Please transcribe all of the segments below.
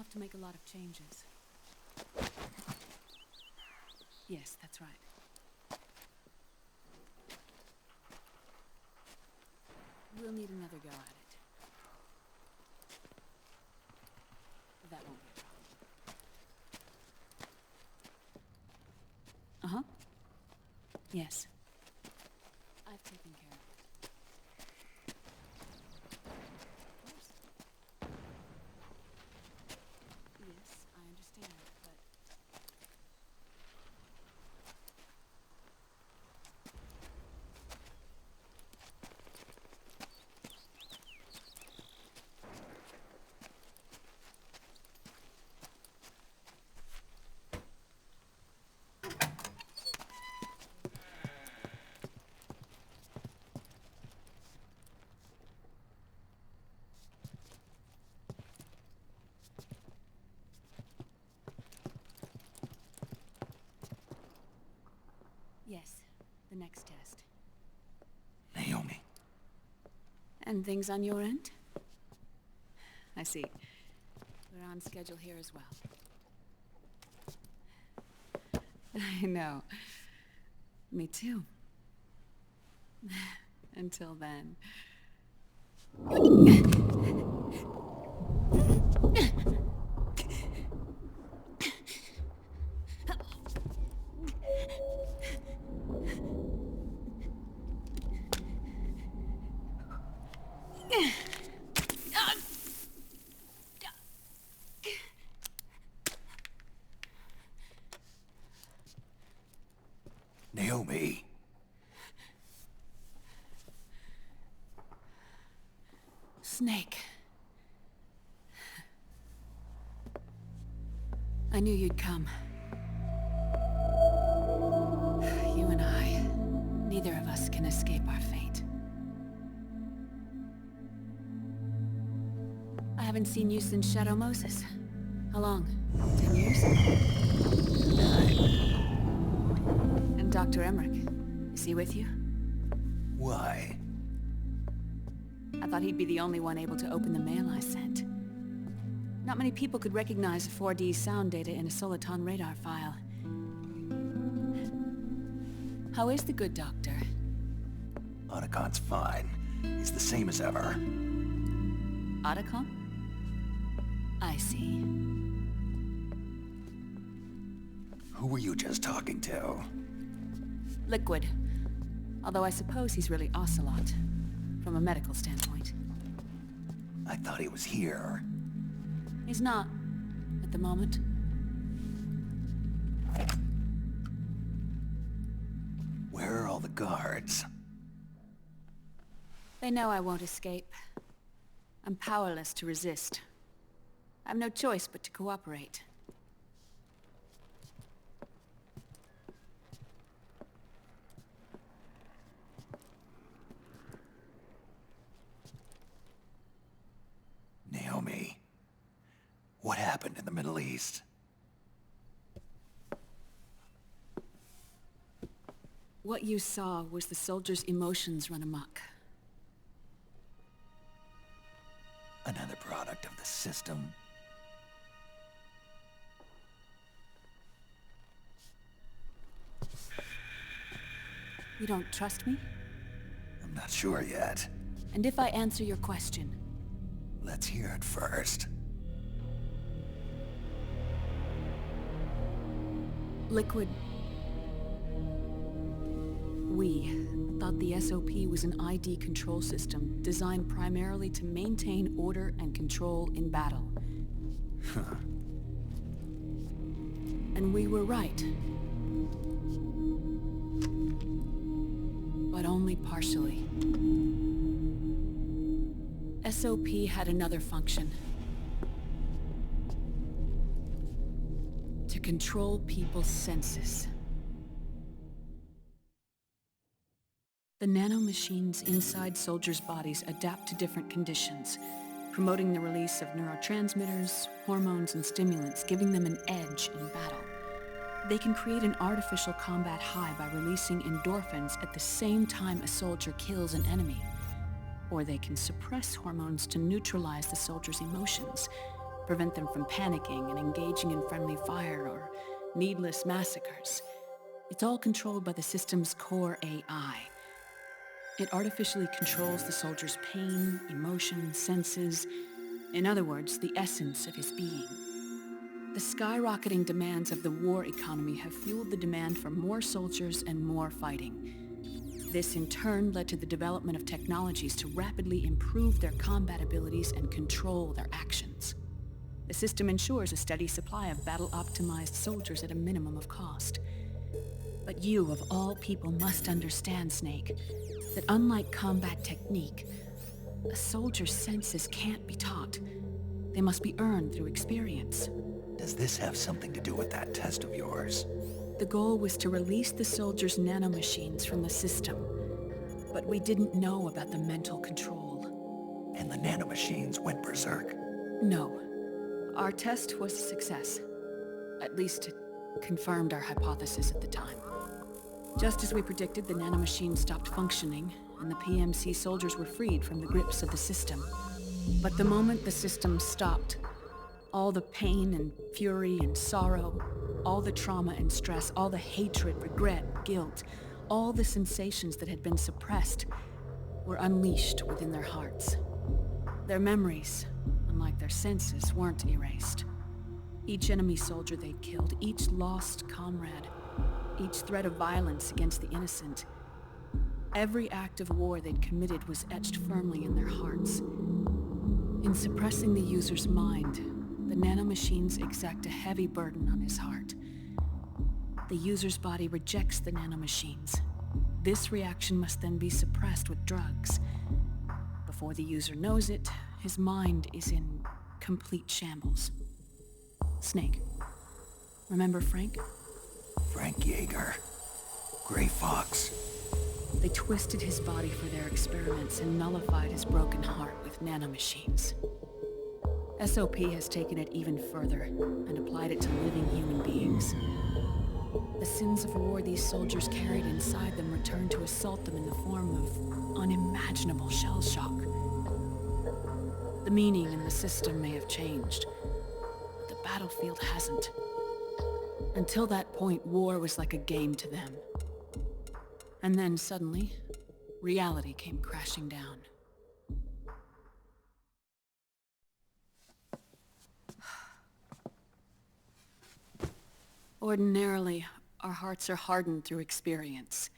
have to make a lot of changes. Yes, that's right. We'll need another go at it. That won't be a problem. Uh-huh. Yes. I've taken care of it. Of course. Yes, I understand, but... Yes, the next test. Naiomi. And things on your end? I see. We're on schedule here as well. I know. Me too. Until then. Naiomi. Snake. I knew you'd come. You and I, neither of us can escape our fate. I haven't seen you since Shadow Moses. How long? 10 years? 9. And Dr. Emmerich, is he with you? Why? I thought he'd be the only one able to open the mail I sent. Not many people could recognize 4D sound data in a Soliton radar file. How is the good doctor? Otacon's fine. He's the same as ever. Otacon? I see. Who were you just talking to? Liquid. Although I suppose he's really Ocelot, from a medical standpoint. I thought he was here. He's not, at the moment. Where are all the guards? They know I won't escape. I'm powerless to resist. I have no choice but to cooperate. Naiomi. What happened in the Middle East? What you saw was the soldiers' emotions run amok. Another product of the system? You don't trust me? I'm not sure yet. And if I answer your question? Let's hear it first. Liquid... We thought the SOP was an ID control system designed primarily to maintain order and control in battle. Huh. And we were right. But only partially. SOP had another function. To control people's senses. The nanomachines inside soldiers' bodies adapt to different conditions, promoting the release of neurotransmitters, hormones, and stimulants, giving them an edge in battle. They can create an artificial combat high by releasing endorphins at the same time a soldier kills an enemy. Or they can suppress hormones to neutralize the soldier's emotions, prevent them from panicking and engaging in friendly fire or needless massacres. It's all controlled by the system's core AI. It artificially controls the soldier's pain, emotion, senses, in other words, the essence of his being. The skyrocketing demands of the war economy have fueled the demand for more soldiers and more fighting. This in turn led to the development of technologies to rapidly improve their combat abilities and control their actions. The system ensures a steady supply of battle-optimized soldiers at a minimum of cost. But you, of all people, must understand, Snake, that unlike combat technique, a soldier's senses can't be taught. They must be earned through experience. Does this have something to do with that test of yours? The goal was to release the soldiers' nanomachines from the system, but we didn't know about the mental control. And the nanomachines went berserk? No. Our test was a success. At least it confirmed our hypothesis at the time. Just as we predicted, the nanomachines stopped functioning, and the PMC soldiers were freed from the grips of the system. But the moment the system stopped, all the pain and fury and sorrow, all the trauma and stress, all the hatred, regret, guilt, all the sensations that had been suppressed were unleashed within their hearts. Their memories, unlike their senses, weren't erased. Each enemy soldier they'd killed, each lost comrade, each threat of violence against the innocent, every act of war they'd committed was etched firmly in their hearts. In suppressing the user's mind, the nanomachines exact a heavy burden on his heart. The user's body rejects the nanomachines. This reaction must then be suppressed with drugs. Before the user knows it, his mind is in complete shambles. Snake, remember Frank? Frank Yeager. Gray Fox. They twisted his body for their experiments and nullified his broken heart with nanomachines. SOP has taken it even further and applied it to living human beings. The sins of war these soldiers carried inside them returned to assault them in the form of unimaginable shell shock. The meaning in the system may have changed, but the battlefield hasn't. Until that point, war was like a game to them. And then suddenly, reality came crashing down. Ordinarily, our hearts are hardened through experience.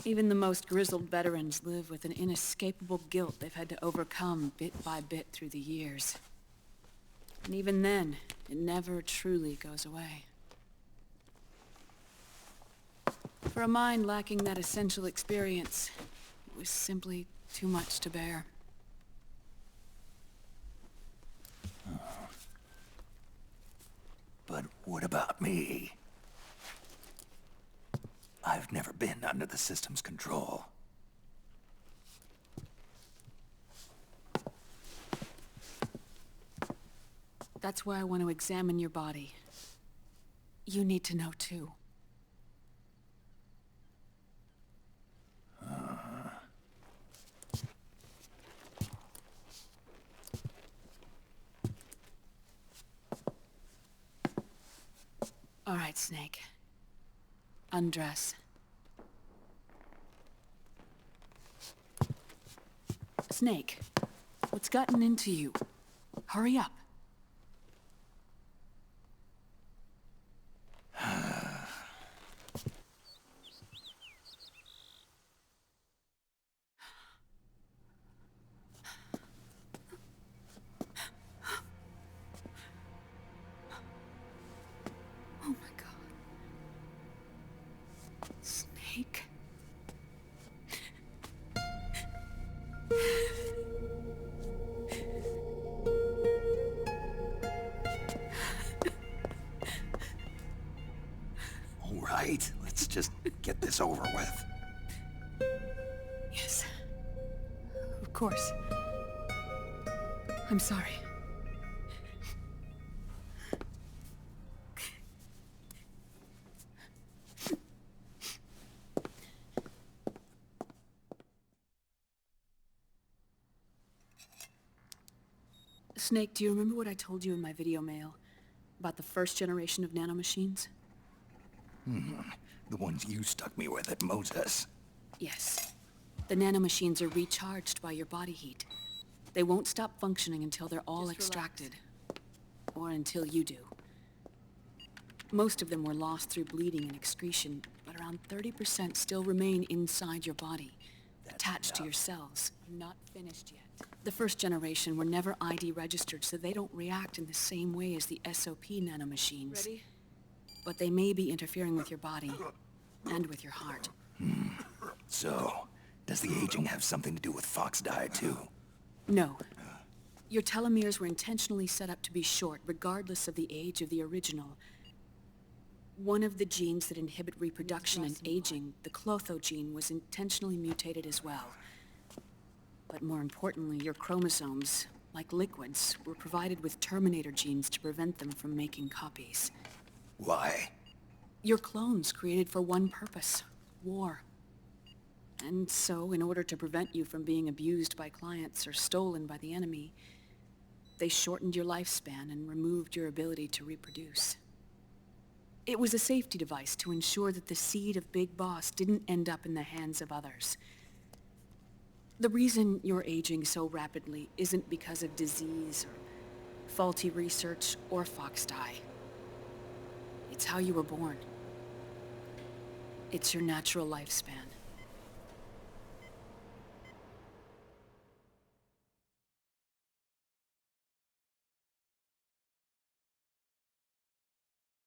Even the most grizzled veterans live with an inescapable guilt they've had to overcome bit by bit through the years. And even then, it never truly goes away. For a mind lacking that essential experience, it was simply too much to bear. But what about me? I've never been under the system's control. That's why I want to examine your body. You need to know too. All right, Snake. Undress. Snake, what's gotten into you? Hurry up. Oh my God. Snake. All right, let's just get this over with. Yes. Of course. I'm sorry. Snake, do you remember what I told you in my video mail about the first generation of nanomachines? The ones you stuck me with at Moses. Yes. The nanomachines are recharged by your body heat. They won't stop functioning until they're all extracted. Or until you do. Most of them were lost through bleeding and excretion, but around 30% still remain inside your body, attached to your cells. I'm not finished yet. The first generation were never ID registered, so they don't react in the same way as the SOP nanomachines. Ready? But they may be interfering with your body, and with your heart. So, does the aging have something to do with Fox diet too? No. Your telomeres were intentionally set up to be short, regardless of the age of the original. One of the genes that inhibit reproduction and aging, the Clotho gene, was intentionally mutated as well. But more importantly, your chromosomes, like liquids, were provided with terminator genes to prevent them from making copies. Why? Your clones created for one purpose: war. And so, in order to prevent you from being abused by clients or stolen by the enemy, they shortened your lifespan and removed your ability to reproduce. It was a safety device to ensure that the seed of Big Boss didn't end up in the hands of others. The reason you're aging so rapidly isn't because of disease or faulty research or Fox die. It's how you were born. It's your natural lifespan.